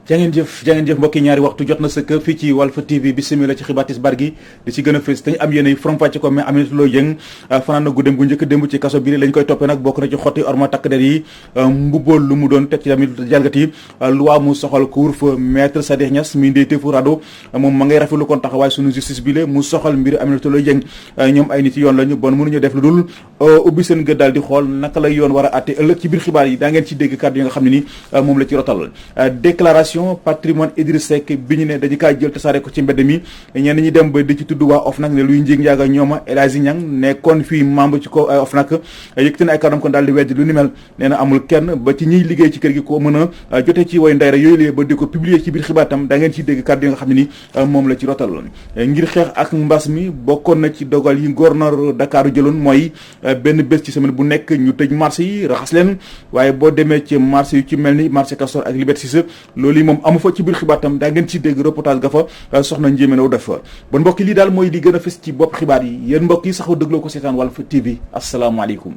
jangeen jëf mbokki ñaari waxtu jot na sëkk fii ci Walf TV bismillah ci xibaar tisbaar gi li ci gën a fës dañu am yéen faram-fàcce ko mais Aminata Lô Dieng fanaan na guddeem gu njëkk démb ci kaso bi lañ koy toppee nag bokk na ci xotti orma takk der yi mbubbool lu mu doon teg ci tamit jalgati loi mu soxal couvre-feu maître Sadikh Niass mi ndeyteefu rado moom ma ngay rafetlu kon taxawaay sunu justice bi le mu soxal mbir Aminata Lô Dieng ñoom ay nit yoon lañu bon mënuñu def lu dul ubbi seen gët daal di xool naka lay yoon war a àtte ëllëg ci biir xibaar yi daa ngeen ci dégg kàddu yi nga xam ne ni moom la ci rotal déclaration patrimoine Idriss Seck bi ñu ne dañu kaa jël tasaare ko ci mbedd mi ñenn ñi dem ba di ci tudd waa OFNAC ne luy njéeg njaaga ñooma El Hadji Niang nekkoon fii membre ci ko OFNAC yëkkati na ay kàddoom kon daal di weddi lu ni mel nee na amul kenn ba ci ñiy liggéey ci kër gi ko mën a jotee ci way ndeyra yooyu lee ba di ko publier ci biir xibaar tam da ngeen ciy dégg kàddu yi nga xam ne ni moom la ci rotal ngir xeex ak mbas mi bokkoon na ci dogal yi gouverneur Dakar jëloon mooy benn bés ci semaine bu nekk ñu tëj marché yi raxas leen waaye boo demee ci marché yu ci mel ni marché Castor ak Liberté 6 loolu yi moom amu fa ci biir xibaar tam daa ngeen ci dégg reportage ga fa soxna Ndiémé Ndaw def fa bon mbokk yi lii daal mooy li gën a fës ci bopp xibaar yi yéen mbokk yi saxu dégloo ko seetaan Walf TV asalaamaaleykum.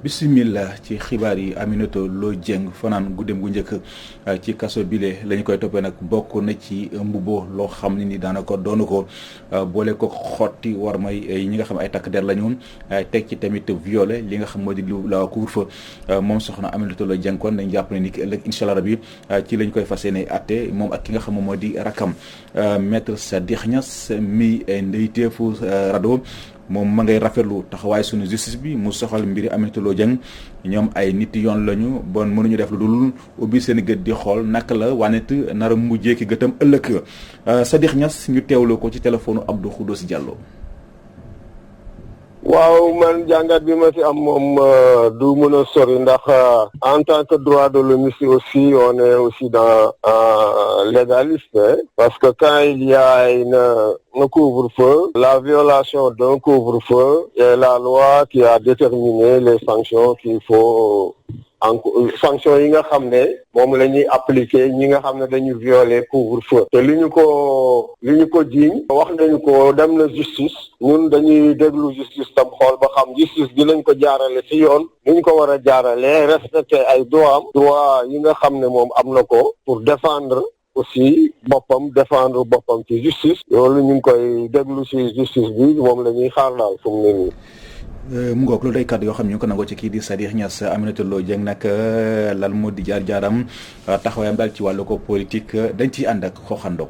bismillah ci xibaar yi Aminata Lô Dieng fanaan guddeem gu njëkk ci kaso bile la ñu koy toppee nag bokk na ci mbubboo loo xam ne ni daanaka doonu ko boole ko xotti war may ñi nga xam ay takk der la ñu teg ci tamit violé li nga xam moo di lu la couvre-feu moom soxna Aminata Lô Dieng kon dañ jàpp ne ni ki ëllëg incha allah rabi ci lañ koy fas yéene atte moom ak ki nga xam moo di rakam maître Sadikh Niass mi ndeyteefu rado moom ma ngay rafetlu taxawaay sunu justice bi mu soxal mbiri Aminata Lô Dieng ñoom ay nit yoon lañu bon mënuñu def lu dul ubbi seen gët di xool naka la wanet nar a mujjee ki gëtam ëllëg Sadikh Niass ñu teewlu ko ci téléphone Abdou Khoudoss Diallo. waaw man jàngat bi ma ci am moom du mën a sori ndax en tant que droit de l'homme aussi on est aussi dans légaliste parce que quand il y a un couvre-feu, la violation d'un couvre-feu est la loi qui a déterminé les sanctions qu'il faut sanction yi nga xam ne moom la ñuy appliquer ñi nga xam ne dañu violer couvre-feu te li ñu ko jiiñ wax nañu ko dem na justice ñun dañuy déglu justice tam xool ba xam justice bi lañ ko jaarale ci yoon ni ñu ko war a jaarale respecter ay droit yi nga xam ne moom am na ko pour défendre aussi défendre boppam ci justice loolu ñu ngi koy déglu ci justice bi moom la ñuy xaar daal fu mu ne nii. mu ngoog loolu day kàddu yoo xam ne ñu ngi ko nangoo ci kii di Sadikh Niass. Aminata Lô Dieng nag lan moo di jaar-jaaram taxawaayam daal ci wàllu ko politique dañ ciy ànd ak xooxandoo.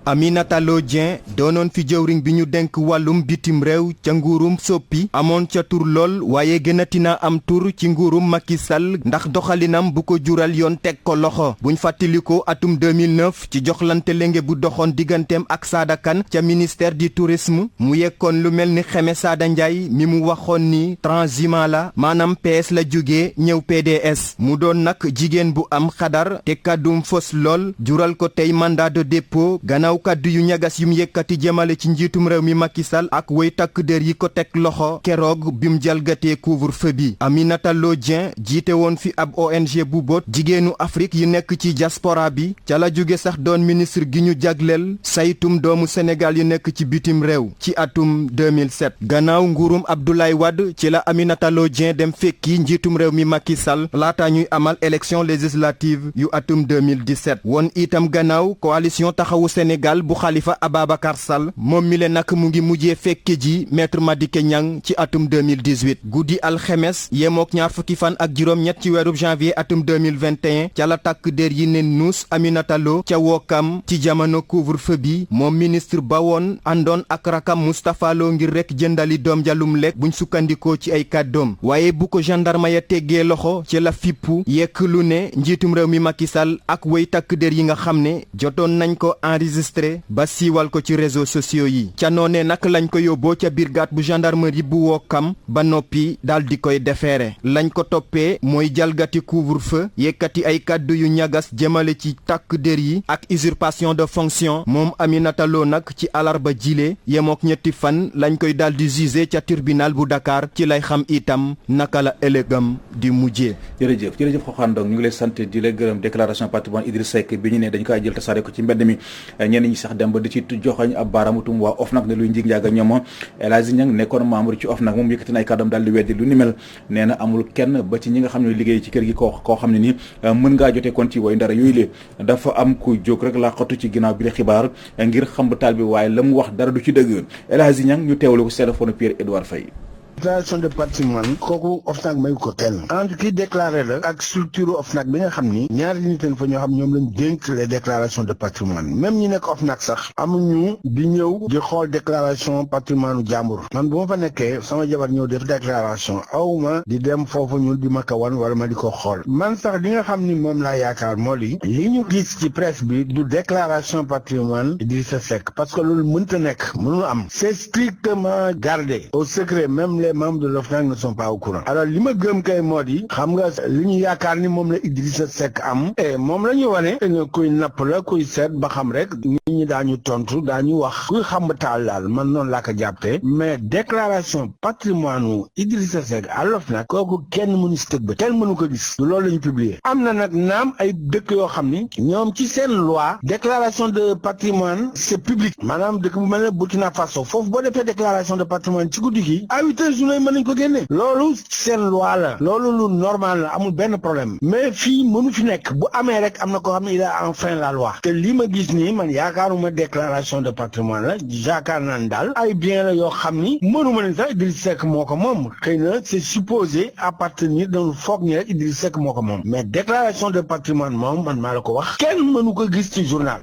Aminata Lô Dieng doonoon fi jëwriñ bi ñu denk wàllum bitim réew ca nguurum soppi amoon ca tur lool waaye gënati na am tur ci nguurum Macky Sall ndax doxalinam bu ko jural yoon teg ko loxo buñ fàttaliko atum 2009 ci joxlante lenge bu doxoon digganteem ak Sada Kane ca ministère du tourisme mu yekkoon lu mel ni Xeme Sada Ndiaye mi mu waxoon ni transhumant la maanaam PS la jógee ñëw PDS mu doon nag jigéen bu am xadar te kàddum fos lool jural ko tey mandat de dépôt gannaaw kaddu yu ñagas yum yëkkati jëmale ci njiitum réew mi Macky Sall ak woy takk der yi ko teg loxo keroog bim jalgatee couvre-feu bi Aminata Lô Dieng jiite woon fi ab ONG bu boot jigéenu Afrique yu nekk ci diaspora bi ca la jóge sax doon ministre gi ñu jagleel saytum doomu Sénégal yu nekk ci bitim réew ci atum 2007 gannaaw nguurum Abdoulaye Wade ci la Aminata Lô Dieng dem fekki njiitum réew mi Macky Sall laata ñuy amal élection législative yu atum 2017 woon itam gannaaw coalition taxawu Sénégal bu Khalifa Ababacar Sall moom mi le nag mu ngi mujjee fekke ji maître Madické Niang ci atum 2018 guddi alxemes yemook ñaar fukki fan ak juróom-ñett ci weerub janvier atum 2021 ca la takk der yi ne nuus Aminata Lô ca wookam ci jamono couvre-feu bi moom ministre ba woon àndoon ak rakam Moustapha Lô ngir rek jëndali doom jalum lekk buñ sukkandikoo ci ay kàddoom waaye bu ko gendarme ya teggee loxo ci la fippu yekk lu ne njiitum réew mi Macky Sall ak way takk der yi nga xam ne jotoon nañ ko enregistré enregistré ba siiwal ko ci réseaux sociaux yi ca noonee nag lañ ko yóbboo ca brigade bu gendarmerie bu Ouakam ba noppi daal di koy defeere lañ ko toppee mooy jalgati couvre-feu yëkkati ay kàddu yu ñagas jëmale ci takk der yi ak usurpation de fonction moom Aminata Lo nag ci alarba jile yemook ñetti fan lañ koy daal di jugé ca tribunal bu Dakar ci lay xam itam naka la ëllëgam di mujjee. jërëjëf Xoxaan Ndong ñu ngi lay sant di la gërëm déclaration patrimoine Idriss Seck bi ñu ne dañ koy jël tasaare ko ci mbedd mi ñenn ñi sax dem ba di ci joxoñ ab baaraamutum waa OFNAC ne luy njig njaaga ñoom El Hadji Niang nekkoon membre ci OFNAC moom yëkkati na ay kàddoom daal di weddi lu ni mel nee na amul kenn ba ci ñi nga xam ne liggéey ci kër gi koo xam ne ni mën ngaa jotee kon ci woy ndara yooyu lee dafa am ku jóg rek la xatu ci ginnaaw bi la xibaar ngir xam taal bi waaye la mu wax dara du ci dëgg El Hadji Niang ñu teewlu ko téléphone Pierre Edouard Faye. déclaration de patrimoine kooku OFNAC mayu ko kenn entre ki déclaré la ak structure OFNAC bi nga xam ni ñaari nit fa ñoo xam ñoom lañ dénk les déclarations de patrimoine même ñi nekk OFNAC sax amuñu di ñëw di xool déclaration patrimoine u jàmbur man bu ma fa nekkee sama jabar ñëw def déclaration awma di dem foofu ñu di ma ko wan wala ma di ko xool man sax li nga xam ni moom laa yaakaar moo li ñu gis ci presse bi du déclaration patrimoine Idrissa Seck parce que loolu mënta nekk mënul am c'est strictement gardé au secret même les membres de l'OFNAC ne sont pas au courant alors li ma gëm kay moo di xam nga li ñu yaakaar ni moom la Idrissa Seck am et moom la ñu wane kuy napp la kuy seet ba xam rek nit ñi daañu tontu daañu wax kuy xam taal daal man noonu laa ko jàppee mais déclaration patrimoine u Idrissa Seck à l'OFNAC kooku kenn mënu si tëg ba kenn mënu ko gis du loolu la ñu publier am na nag naam ay dëkk yoo xam ni ñoom ci seen loi déclaration de patrimoine c'est public maanaam dëkk bu mel ne Burkina Faso foofu boo defee déclaration de patrimoine ci guddi gi journée mën nañ ko génne loolu seen loi la loolu lu normal la amul benn problème mais fii mënu fi nekk bu amee rek am na koo xam ne il a enfreint la loi te lii ma gis nii man yaakaaruma déclaration de patrimoine la yaakaar naan daal ay bien la yoo xam ni mënuma ne sax Idriss Seck moo ko moom xëy na c'est supposé appartenir dañu foog ni rek Idriss Seck moo ko moom mais déclaration de patrimoine moom man maa la ko wax kenn mënu ko gis ci journal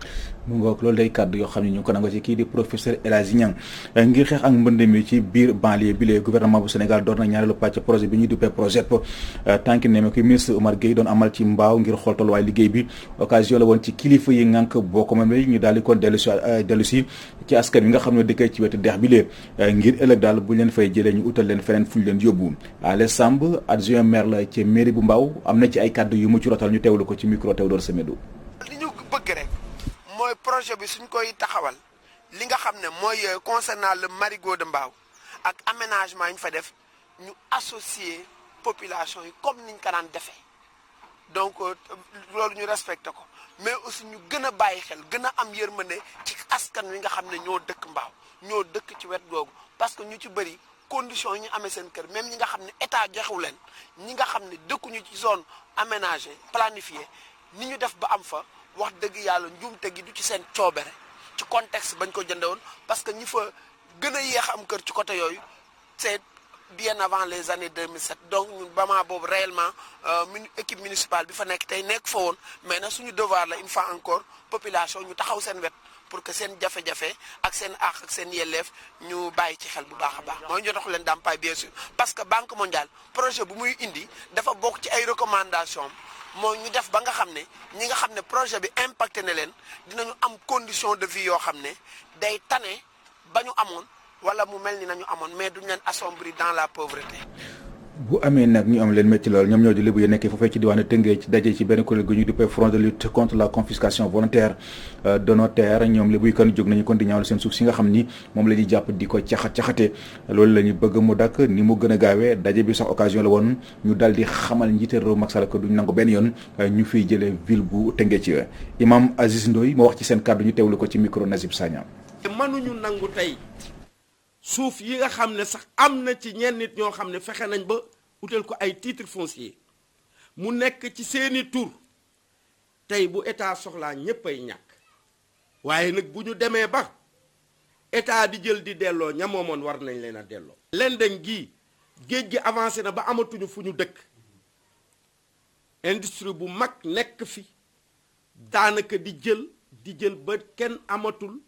mu ngoog loolu day kàddu yoo xam ne ñu ngi ko nangoo ci kii di professeur El Hadji Niang ngir xeex ak mbënd mi ci biir banlieue bi lee gouvernement bu Sénégal door na ñaareelu pàcc projet bi ñuy duppee projet tànki ne ko ministre Oumar Gueye doon amal ci mbaaw ngir xool tolluwaay liggéey bi occasion la woon ci kilifa yi ngànk boo ko moom ñu daal di kon dellu si ci askan wi nga xam ne dëkkee ci wetu dex bi lee ngir ëllëg daal bu leen fay jëlee ñu utal leen feneen fu ñu leen yóbbu Alé Samb adjoint maire la ci mairie bu mbaaw am na ci ay kàddu yu mucc rotal ñu teewlu ko ci micro Théodore Semedo. li ñu bëgg rek mooy projet bi suñ koy taxawal li nga xam ne mooy concernant le marigot de Mbao ak aménagement yi ñu fa def ñu associer population yi comme niñ ko daan defee donc loolu ñu respecté ko mais aussi ñu gën a bàyyi xel gën a am yërmande ci askan wi nga xam ne ñoo dëkk Mbao ñoo dëkk ci wet googu parce que ñu ci bëri conditions yi ñu amee seen kër même ñi nga xam ne état joxewu leen ñi nga xam ne dëkkuñu ci zone aménagée planifiée ni ñu def ba am fa wax dëgg yàlla njuumte gi du ci seen coobere ci contexte bañ ko jënde woon parce que ñi fa gën a yéex am kër ci côté yooyu c'est bien avant les années 2007 donc ñun bama boobu réellement équipe municipale bi fa nekk tey nekk fa woon mais nag suñu devoir la une fois encore population ñu taxaw seen wet pour que seen jafe-jafe ak seen àq ak seen yelleef ñu bàyyi ci xel bu baax a baax mooy ñu jox leen ndàmpaay bien sûr parce que Banque mondiale projet bu muy indi dafa bokk ci ay recommandations mooy ñu def ba nga xam ne ñi nga xam ne projet bi impacté na leen dinañu am condition de vie yoo xam ne day tane ba ñu amoon wala mu mel ni nañu amoon mais duñ leen assombrir dans la pauvreté. bu amee nag ñu am leen métti lool ñoom ñoo di lébu yi nekkee foofee ci diwaanu Tëngéej ci daje ci benn kuréel gu ñu duppee front de lutte contre la confiscation volontaire de nos terres ñoom lébu yi kon jóg nañu kon di ñaawlu seen suuf si nga xam ni moom la ñuy jàpp di ko caxate loolu la ñu bëgg mu dakk ni mu gën a gaawee daje bi sax occasion la woon ñu dal di xamal njiite réew Macky Sall ko duñ nangu benn yoon ñu fiy jëlee ville bu Tëngéej imam Aziz Ndoye moo wax ci seen kàddu ñu teewlu ko ci micro Nazib Sagna. mënuñu nangu tey suuf yi nga xam ne sax am na ci ñenn nit ñoo xam ne fexe nañ ba utal ko ay titre foncier mu nekk ci seeni tur tey bu état soxlaa ñépp ay ñàkk waaye nag bu ñu demee ba état di jël di delloo ña moomoon war nañ leen a delloo. Lendeng gii géej gi avancé na ba amatuñu fu ñu dëkk industrie bu mag nekk fi daanaka di jël ba kenn amatul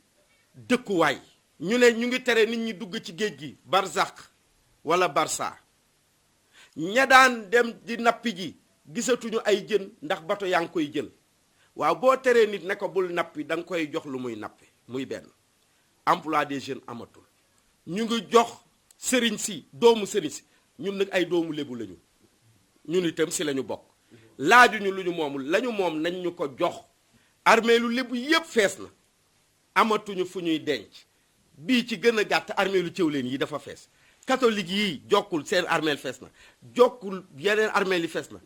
dëkkuwaay. ñu ne ñu ngi tere nit ñi dugg ci géej gi barzak wala barsa ña daan dem di nappi ji gisatuñu ay jën ndax bato yaa ngi koy jël waaw boo teree nit ne ko bul nappi da nga koy jox lu muy nappe muy benn. emploi des jeunes amatul ñu ngi jox sëriñ si doomu sëriñ si ñun nag ay doomu lébu lañu ñun itam si lañu bokk laajuñu lu ñu moomul lañu moom nañ ñu ko jox. armée lu lébu yépp fees na amatuñu fu ñuy denc bii ci gën a gàtt armée lu Thiawlène yi dafa fees catholique yi jokkul seen armée fees na jokkul yeneen armée li fees na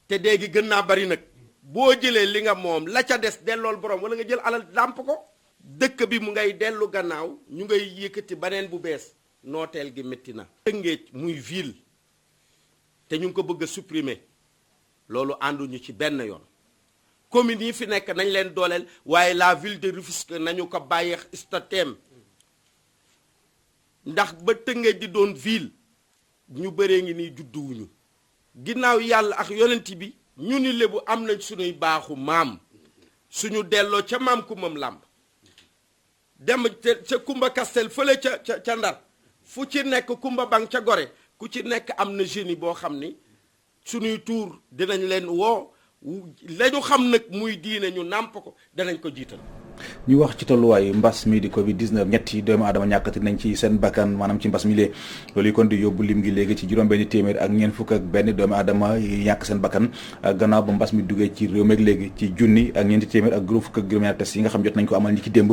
te dee gi gën naa bari nag boo jëlee li nga moom la ca des dellool borom wala nga jël alal dàmp ko dëkk bi mu ngay dellu gannaaw ñu ngay yëkkati baneen bu bees nooteel gi métti na. Tëngéej muy ville te ñu ngi ko bëgg a supprimer loolu ànduñu ci benn yoon. communes yi fi nekk nañ leen dooleel waaye la ville de Rufisque nañu ko bàyyi statut ndax ba Tëngéej di doon ville ñu bëree ngi nii judduwuñu ginnaaw yàlla ak yonent bi ñu ni lébu am nañ suñuy baaxu maam suñu delloo ca maam Kumam Làmb dem ca Kumba Kastel fële ca Ndar fu ci nekk Kumba Bang ca Gore ku ci nekk am na génie boo xam ni suñuy tuur dinañ leen woo lañu xam nag muy diine ñu nàmp ko danañ ko jiital. ñu wax ci tolluwaayu mbas mi di Covid 19 ñetti doomu aadama ñàkkati nañ ci seen bakkan maanaam ci mbas mi lee loolu yi kon di yóbbu lim gi léegi ci juróom-benn téeméer ak ñeent fukk ak benn doomu aadama yi ñàkk seen bakkan gannaaw ba mbas mi duggee ci réew meeg léegi ci junni ak ñeenti téeméer ak juróom fukk ak juróom-ñaar test yi nga xam jot nañ ko amal ñi ki démb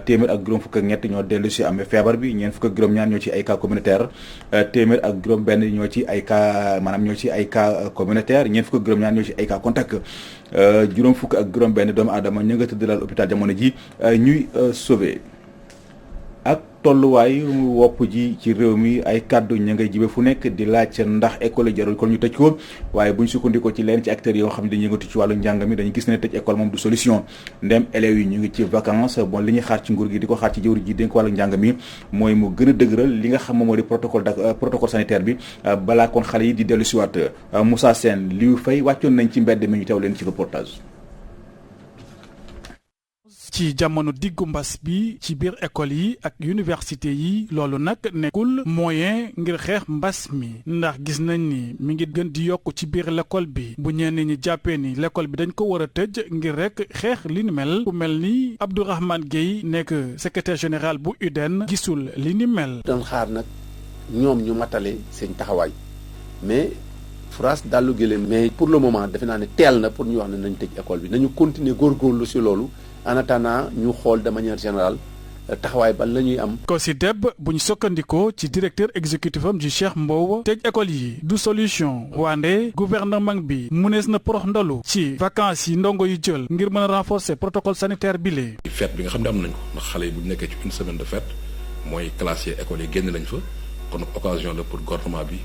téeméer ak juróom fukk ak ñett ñoo dellu si amee feebar bi ñeent fukk ak juróom-ñaar ñoo ci ay cas communautaire téeméer ak juróom-benn ñoo ci ay cas maanaam ñoo ci ay cas communautaire ñeent fukk ak juróom-ñaar ñoo ci ay cas contact juróom fukk ak juróom-benn doomu aadama ñu nga tëdd lal hôpital jamono ji ñuy sauvé ak tolluwaay wopp ji ci réew mi ay kàddu ña ngay jibe fu nekk di laaj ndax école yi jarul kon ñu tëj ko waaye bu ñu sukkandikoo ci leen ci acteurs yoo xam ne dañuy yëngatu ci wàllu njàng mi dañu gis ne tëj école moom du solution ndem élèves yi ñu ngi ci vacances bon li ñuy xaar ci nguur gi di ko xaar ci jëwri ji dénk wàllu njàng mi mooy mu gën a dëgëral li nga xam moom moo di protocole sanitaire bi balaa kon xale yi di dellu siwaat Moussa Sène Liu Faye wàccoon nañ ci mbedd mi ñu taw leen ci reportage. ci jamono diggu mbas bi ci biir école yi ak université yi loolu nag nekkul moyen ngir xeex mbas mi ndax gis nañ ni mi ngi gën di yokk ci biir l'école bi bu ñenn ñi jàppee ni l'école bi dañ ko war a tëj ngir rek xeex li ni mel ku mel ni Abdourahmane Gueye nekk secrétaire général bu UDEN gisul li ni mel. doon xaar nag ñoom ñu matale seen taxawaay mais France dallu gëléem mais pour le moment defe naa ne teel na pour ñu wax ne nañ tëj école bi nañu continuer góorgóorlu ci loolu. en attendant ñu xool de manière générale taxawaay ban la ñuy am. COSYDEP bu ñu sokkandikoo ci directeur exécutif am ji Cheikh Mbow tëj école yi du solution waande gouvernement bi mënees na porox ndalu ci vacances yi ndongo yu jël ngir mën a renforcer protocole sanitaire bi lee. fête bi nga xam ne am nañ ko ndax xale yi bu ñu nekkee ci une semaine de fête mooy classe yi école yi génn nañ fa kon occasion la pour gouvernement bi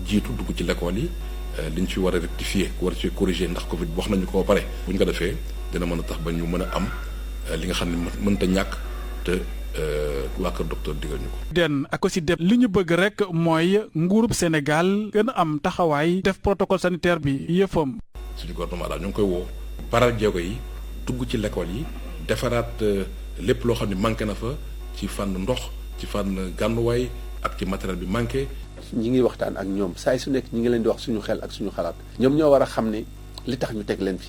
jiitu dugg ci l'école yi li ñu fi war a rectifier war ci corriger ndax Covid wax nañu ko ba pare bu ñu ko defee dina mën a tax ba ñu mën a am li nga xam ne mënta ñàkk te waa kër docteur digal ñu ko. den ak aussi def li ñu bëgg rek mooy nguurub Sénégal gën a am taxawaay def protocole sanitaire bi yëfam. suñu gouvernement daal ñu ngi koy woo baral jéego yi dugg ci l'école yi defaraat lépp loo xam ne manqué na fa ci fànn ndox ci fànn gànnuwaay ak ci matériel bi manqué. ñi ngi waxtaan ak ñoom saa su nekk ñi ngi leen di wax suñu xel ak suñu xalaat ñoom ñoo war a xam ne li tax ñu teg leen fi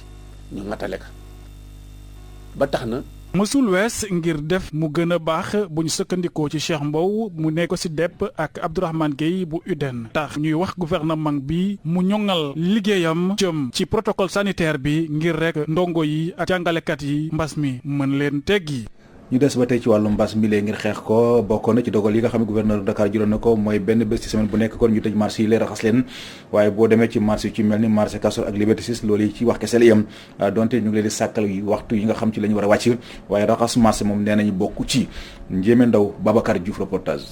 ñu matale ka ba tax na. mësul wees ngir def mu gën a baax bu ñu sëkkandikoo ci Cheikh Mbow mu nekk ci DEP ak Abdourahmane Gueye bu UDEN tax ñuy wax gouvernement bi mu ñoŋal liggéeyam jëm ci protocole sanitaire bi ngir rek ndongo yi ak jàngalekat yi mbas mi mën leen teggi. ñu des ba tey ci wàllu mbas mi lee ngir xeex ko bokkoon na ci dogal yi nga xam ne gouverneur Dakar jëloon na ko mooy benn bés ci semaine bu nekk kon ñu tëj marché yi lee raxas leen waaye boo demee ci marché yu ci mel ni marché Castor ak Liberté 6 loolu yi ci wax kese la yem donte ñu ngi leen di sàkkal waxtu yi nga xam ci la ñu war a wàcc waaye raxas marché moom nee nañu bokk ci Njéeme Ndaw Babacar Diouf reportage.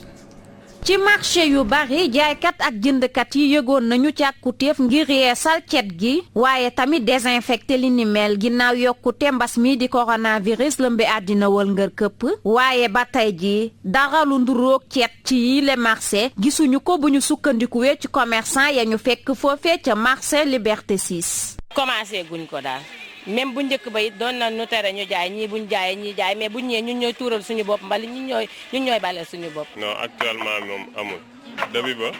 ci marché yu bari jaaykat ak jëndkat yi yëgoon nañu càkkutéef ngir yeesal cet gi waaye tamit désinfecté li ni mel ginnaaw yokkute mbas mi di coronavirus lëmbi àddina wëlngër këpp waaye ba tey ji dara lu nduroog cet ci yi le marché gisuñu ko bu ñu sukkandikuwee ci commerçant ya ñu fekk foofee ca marché Liberté 6. commencé guñ ko daal même bu njëkk ba it doon na nu tere ñu jaay ñii buñ jaayee ñii jaay mais buñ ñëwee ñun ñooy tuural suñu bopp mbali ñun ñooy bale suñu bopp. non actuellement moom amul début ba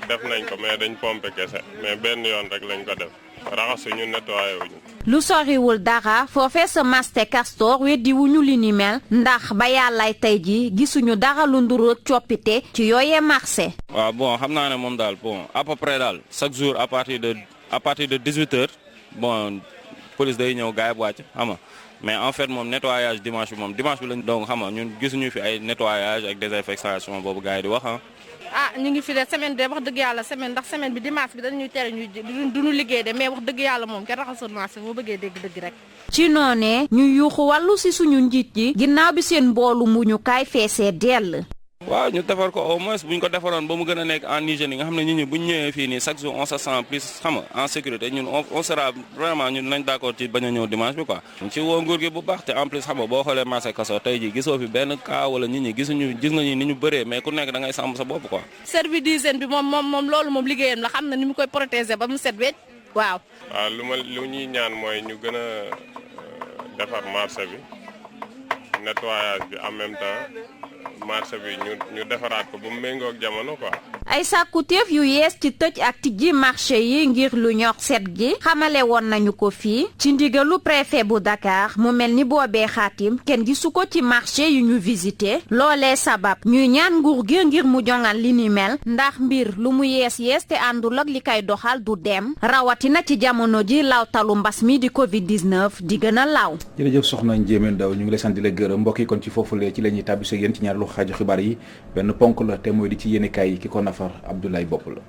def nañ ko mais dañ pompe kese mais benn yoon rek lañ ko def raxasuñu nettoyé wuñu lu soriwul dara foofee sa Master Castor weddi wuñu li ni mel ndax ba yàllaay tey ji gisuñu dara lu nduru ak coppite ci yooyee marché. waaw bon xam naa ne moom daal bon à peu près daal chaque jour à partir de 18h bon police day ñëw gaay bu wàcc xam nga mais en fait moom nettoyage dimanche bi lañ donc xam nga ñun gisuñu fi ay nettoyage ak désinfection boobu gaay di wax ñu ngi fi de semaine de wax dëgg yàlla ndax semaine bi dimanche bi dañuy tere duñu liggéey de mais wax dëgg yàlla moom kenn raxasul marché boo bëggee dégg rek. ci noonee ñu yuuxu wàllu si suñu njiit yi ginnaaw bi seen mboolu muñu kaay feesee dell. waaw ñu defar ko au moins bu ñu ko defaroon ba mu gën a nekk en hygiène yi nga xam ne nit ñi bu ñu ñëwee fii nii chaque jour on se sent plus xam nga en sécurité ñun on sera vraiment ñun nañ d'accord ci bañ a ñëw dimanche bi quoi. ci woo nguur gi bu baax te en plus xam nga boo xoolee marché Castor tey ji gisoo fi benn cas wala nit ñi gis nga ni ñu bëree mais ku nekk da ngay sàmm sa bopp quoi. service d'hygiène bi moom loolu moom liggéeyam la xam na ni mu koy protéger ba mu set wecc waaw. waaw lu ñuy ñaan mooy ñu gën a defar marché bi nettoyage bi en même temps marché bi ñu defaraat ko ba mu méngoo ak jamono quoi. ay sàkkuteef yu yees ci tëj ak tijji marché yi ngir lu ñor set gi xamale woon nañu ko fii ci ndigalu préfet bu Dakar mu mel ni boobee xaatim kenn gisu ko ci marché yu ñu visité loolee sabab ñuy ñaan nguur gi ngir mu jongal li ni mel ndax mbir lu mu yees te àndul ak li koy doxal du dem rawatina ci jamono ji lawtalu mbas mi di Covid-19 di gën a law. jërëjëf soxna Ndiémé Ndaw ñu ngi lay sant di la gërëm mbokk yi kon ci foofulee ci la ñuy tàbbisee yéen ci ñaareelu xaaju xibaar yi benn ponk la te mooy di ci yéenekaay yi ki ko nafar Abdoulaye Bopp la.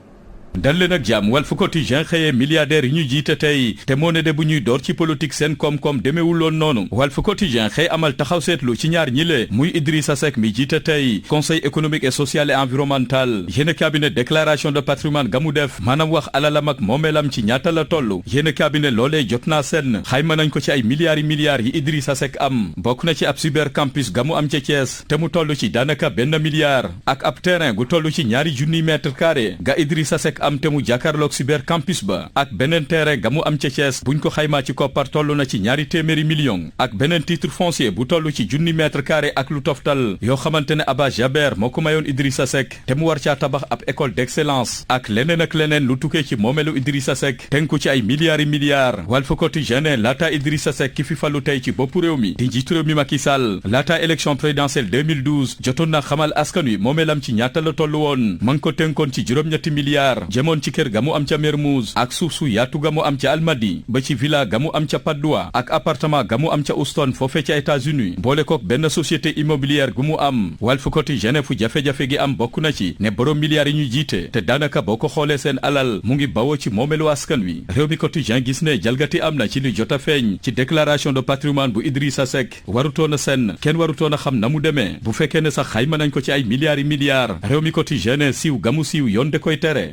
dal leen ak jàmm Walf Quotidien xëyee milliardaires yi ñu jiite tey te moo ne de bu ñuy door ci politique seen koom-koom demeewuloon noonu Walf Quotidien xëy amal taxaw seetlu ci ñaar ñi le muy Idrissa Seck mi jiite tey conseil économique et social et environnemental yéen cabinet déclaration de patrimoine ga mu def maanaam wax alalam ak moomeelam ci ñaata la toll yéen cabinet loolee jot naa seen xayma nañ ko ci ay milliards yi Idrissa Seck am bokk na ci ab cybercampus ga mu am ca Thiès te mu toll ci daanaka $1 milliard ak ab terrain gu toll ci 2,000 mètres carrés ga Idrissa Seck am te mu jàkkaarloog cybercampus ba ak beneen terrain ga mu am ca Thiès buñ ko xaymaa ci koppar toll na ci 200 millions ak beneen titre foncier bu toll ci 1,000 mètres carrés ak lu toftal yoo xamante ne Abba Jaber moo ko mayoon Idrissa Seck te mu war caa tabax ab école d'excellence ak leneen lu tukkee ci moomelu Idrissa Seck tenku ci ay milliards Walf Quotidien laata Idrissa Seck ki fi fallu tey ci boppu réew mi di njiitu réew mi Macky Sall laata élection présidentielle 2012 jotoon na xamal askan wi moomelam ci ñaata la toll woon ma ngi ko tenkoon ci juróom-ñetti milliards jëmoon ci kër ga mu am ca Mermoz ak suuf su yaatu ga mu am ca Almadi ba ci villa ga mu am ca Patte d'Oie ak appartement ga mu am ca Houston foofee ca États-Unis boole kook benn société immobilière gu mu am Walf Quotidien fu jafe-jafe gi am bokk na ci ne borom milliards yi ñu jiite te daanaka boo ko xoolee seen alal mu ngi bawoo ci moomelu askan wi réew mi Quotidien gis ne jalgati am na ci li jot a feeñ ci déclaration de patrimoine bu Idrissa Seck warutoon a senn kenn warutoon a xam na mu demee bu fekkee ne sax xayma nañ ko ci ay milliards réew mi Quotidien siiw gamu siiw yoon de koy tere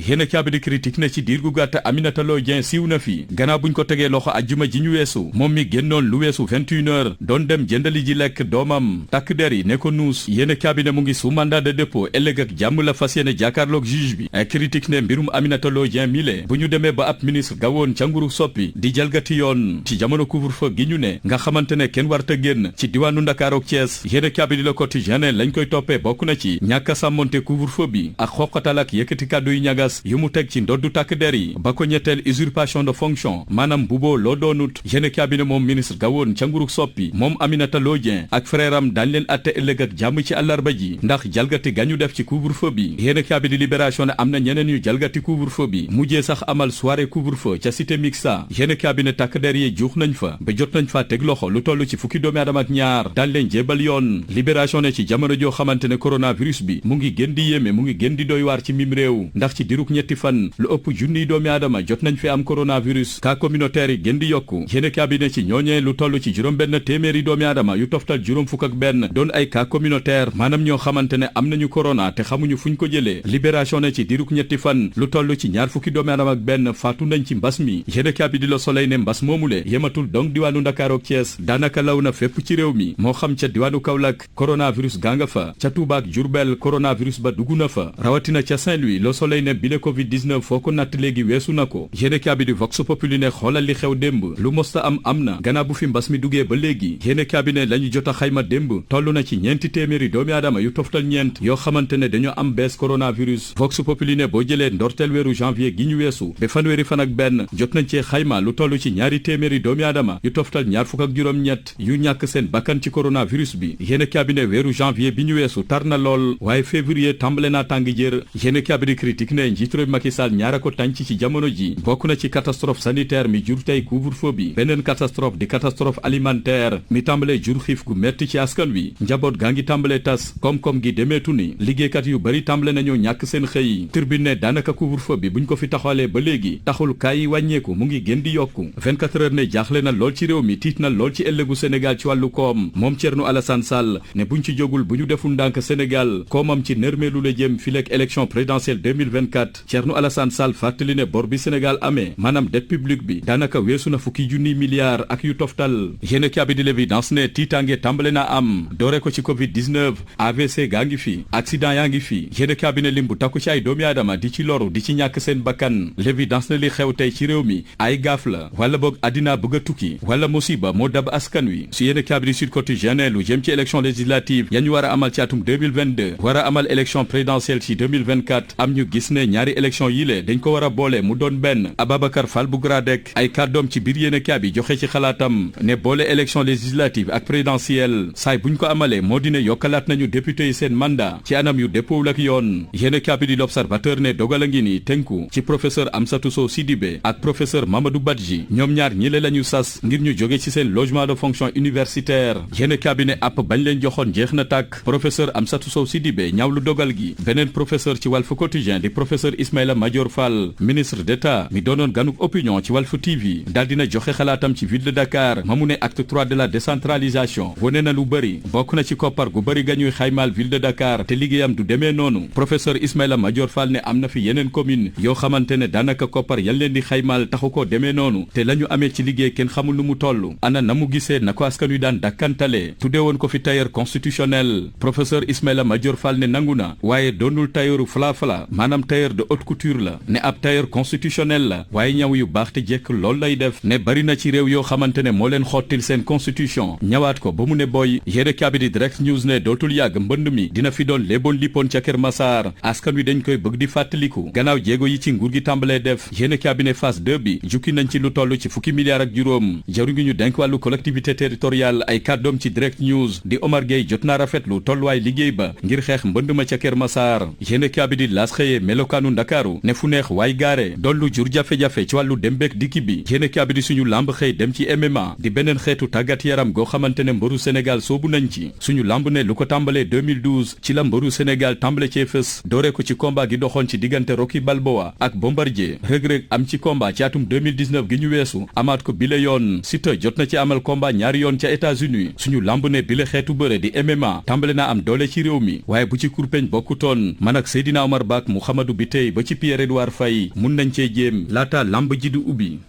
di critique ne ci diir gu gàtt Aminata Lô Dieng siiw na fi gannaaw buñ ko tegee loxo ajjuma ji ñu weesu moom mi génnoon lu weesu 21h doon dem jëndali ji lekk doomam takk der yi ne ko nuus yéen cabinet mu ngi sous mandat de dépôt ëllëg ak jàmm la fas yéene jàkkaarloog juge bi critique ne mbirum Aminata Lô Dieng mile bu ñu demee ba ab ministre gawoon ca nguru soppi di jalgati yoon ci jamono couvre-feu gi ñu ne nga xamante ne kenn warta génn ci diwaanu Ndakaaru ak Thiès yéen cabinet Le Quotidien lañ koy toppee bokk na ci ñàkk a sàmmonte couvre-feu bi ak xoqatal ak yëkkati kàddu yu ñagas yu mu teg ci ndoddu takk der yi ba ko ñetteel usurpation de fonction maanaam buboo loo doonut yéen cabinet moom ministre gawoon ca nguruk soppi moom Aminata Lô Dieng ak frère am daañ leen atte ëllëg ak jàmm ci àllarba ji ndax jalgati gañu def ci couvre-feu bi yéen cabinet libération ne am na ñeneen yu jalgati couvre-feu bi mujjee sax amal soirée couvre-feu ca cité mixa yéen cabinet takk der yi juux nañ fa ba jot nañ fa teg loxo lu toll ci fukki doomi aadama ak ñaar daañ leen jébal yoon libération ne ci jamono joo xamante ne coronavirus bi mu ngi gën di yéeme mu ngi gën di doy waar ci mim réew ndax ci diruk ñetti fan lu ëpp junniy doomi aadama jot nañ fi am coronavirus cas communautaire yi gën di yokku yéene cabinet ci ñooñee lu toll ci juróom benn téeméeri doomi aadama yu toftal juróom fukk ak benn doon ay cas communautaire maanaam ñoo xamante ne am nañu corona te xamuñu fuñ ko jëlee libération ne ci diruk ñetti fan lu toll ci ñaar fukki doomi aadama ak benn faatu nañ ci mbas mi yéene cabinet Le Soleil ne mbas moomule yematul donc diwaanu Ndakaaru ak Thiès daanaka law na fépp ci réew mi moo xam ca diwaanu Kaolack coronavirus gaa nga fa ca Touba ak Diourbel coronavirus ba dugg na fa rawatina ca Saint-Louis Le Soleil ne bile Covid 19 foo ko natt léegi weesu na ko yéenekaay bi di Vox Populi ne xoolal li xew démb lu mosta am na gannaaw bu fi mbas mi duggee ba léegi yéenekaay bi ne la ñu jot a xayma démb toll na ci 400 doomi aadama yu toftal ñeent yoo xamante ne dañoo am bees coronavirus Vox Populi ne boo jëlee ndorteel weeru janvier gi ñu weesu ba fanweeri fan ak benn jot nañ cee xayma lu toll ci 200 doomi aadama yu toftal ñaar fukk ak juróom-ñett yu ñàkk seen bakkan ci coronavirus bi yéenekaay bi ne weeru janvier bi ñu weesu tar na lool waaye février tàmbale naa tàng jër yéenekaay bi di critique ne njiitu réew Macky Sall ñaara ko tànc ci jamono ji bokk na ci catastrophe sanitaire mi jur tey couvre-feu bi beneen catastrophe di catastrophe alimentaire mi tàmbalee jur xiif gu metti ci askan wi njaboot gaa ngi tàmbalee tas koom-koom gi demeetu ni liggéeykat yu bari tàmbale nañu ñàkk seen xëy Tribune ne daanaka couvre-feu bi buñ ko fi taxawalee ba léegi taxul kaay yi wàññeeku mu ngi gën di yokku 24 heures ne jaaxle na lool ci réew mi tiit na lool ci ëllëgu Sénégal ci wàllu koom moom Thierno Alassane Sall ne buñ ci jógul bu ñu deful ndànk Sénégal koomam ci nërmeelu la jëm fileeg élection présidentielle 2024 Thierno Alassane Sall fàttali ne bor bi Sénégal amee maanaam dette publique bi daanaka weesu na fukki junniy milliards ak yu toftal yéen a bi di l'évidence ne tiitaange tàmbale na am doore ko ci Covid 19 AVC gaa ngi fi accident yaa ngi fi yéen a bi ne lim bu takku ci ay doomi aadama di ci loru di ci ñàkk seen bakkan l'évidence ne li xew tey ci réew mi ay gaaf la wala boog àddina bëgg a tukki wala musiba moo dab askan wi su yéen a bi di Sud Quotidien lu jëm ci élection législative ya ñu war a amal ci atum 2022 war a amal élection présidentielle ci 2024 am ñu gis ne ñaari élection yi le dañ ko war a boole mu doon benn Ababacar Fall bu Gradec ay kàddoom ci biir yéen a bi joxe ci xalaatam ne boole élection législative ak présidentielle saay buñ ko amalee moo dine yokkalaat nañu député yi seen mandat ci anam yu dëppoowul ak yoon yéen a bi di l'Observateur ne dogal a ngi ni tënku ci professeur Amsatou Sow Sidibé ak professeur Mamadou Badji ñoom ñaar ñi le lañu sas ngir ñu jóge ci seen logement de fonction universitaire yéen a bi ne app bañ leen joxoon jeex na tàkk professeur Amsatou Sow Sidibé ñaawlu dogal gi beneen professeur ci Walf Quotidien di professeur Ismaïla Madior Fall ministre d'État mi doonoon ganuk opinion ci Walf TV daal dina joxe xalaatam ci ville de Dakar ma mu ne acte 3 de la décentralisation wone na lu bëri bokk na ci koppar gu bëri ga ñuy xaymaal ville de Dakar te liggéeyam du demee noonu professeur Ismaïla Madior Fall ne am na fi yeneen commune yoo xamante ne daanaka koppar yan leen di xaymaal taxu ko demee noonu te la ñu amee ci liggéey kenn xamul nu mu toll ana na mu gisee na ko askan wi daan dakkantale tuddee woon ko fi tailleur constitutionnel professeur Ismaïla Madior Fall ne nangu na waaye doonul tailleuru fla maanaam tailleur de haute couture la ne ab tailleur constitutionnel la waaye ñaw yu baax te jekk lool lay def ne bari na ci réew yoo xamante ne moo leen xottil seen constitution ñawaat ko ba mu ne boy yéene kaabi di direct news ne dootul yàgg mbënd mi dina fi doon léeboon lippoon ca Kër Massar askan wi dañ koy bëgg di fàttaliku gannaaw jéego yi ci nguur gi tàmbalee def yéene kaabi ne phase 2 bi jukki nañ ci lu toll ci fukki milliards ak juróom jaru ngi ñu denk wàllu collectivité territoriale ay kàddoom ci direct news di Omar Gueye jot naa rafetlu tolluwaay liggéey ba ngir xeex mbënd ma ca Kër Massar yéene kaabi di laas xëyee melokaanu Ndakaaru ne fu neex waay gaare doon lu jur jafe-jafe ci wàllu dem beek dikki bi yéene kaabi di suñu lamb xëy dem ci MMA di beneen xeetu tàggat yaram goo xamante ne mbëru Sénégal soobu nañ ci suñu lamb ne lu ko tàmbalee 2012 ci la mbëru Sénégal tàmbale cee fës doore ko ci combat gi doxoon ci diggante Rocky Balboa ak Bombardier Reug-Reug am ci combat ci atum 2019 gi ñu weesu amaat ko bile yoon Siteu jot na ci amal combat ñaari yoon ca États-Unis suñu lamb ne bile xeetu bëre di MMA tàmbale naa am doole ci réew mi waaye bu ci kurpeñ bokkutoon man ak Seydina Omar Ba ak Mouhamadou Biteye ba ci Pierre-Edouard Faye mun nañ cee jéem laata lamb ji di ubbi.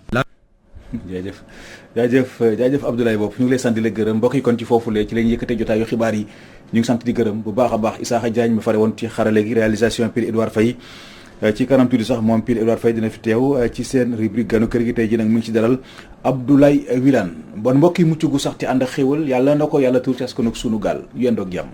jaajëf Abdoulaye Bopp ñu ngi lay sant di la gërëm mbokk yi kon ci foofulee ci lañ yëkkatee jotaayu xibaar yi ñu ngi sant di gërëm bu baax a baax Isaaxa Diagne ma fare woon ci xarale gi réalisation Pierre-Edouard Faye ci kanam tuuti sax moom Pierre-Edouard Faye dina fi teew ci seen rubrique ganu kër gi tey ji nag mu ngi ci dalal Abdoulaye Wilane bon mbokk yi mucc gu sax te ànd ak xéwal yàlla na ko yàlla tuur ci askan ak sunu gaal yu yendoog jàmm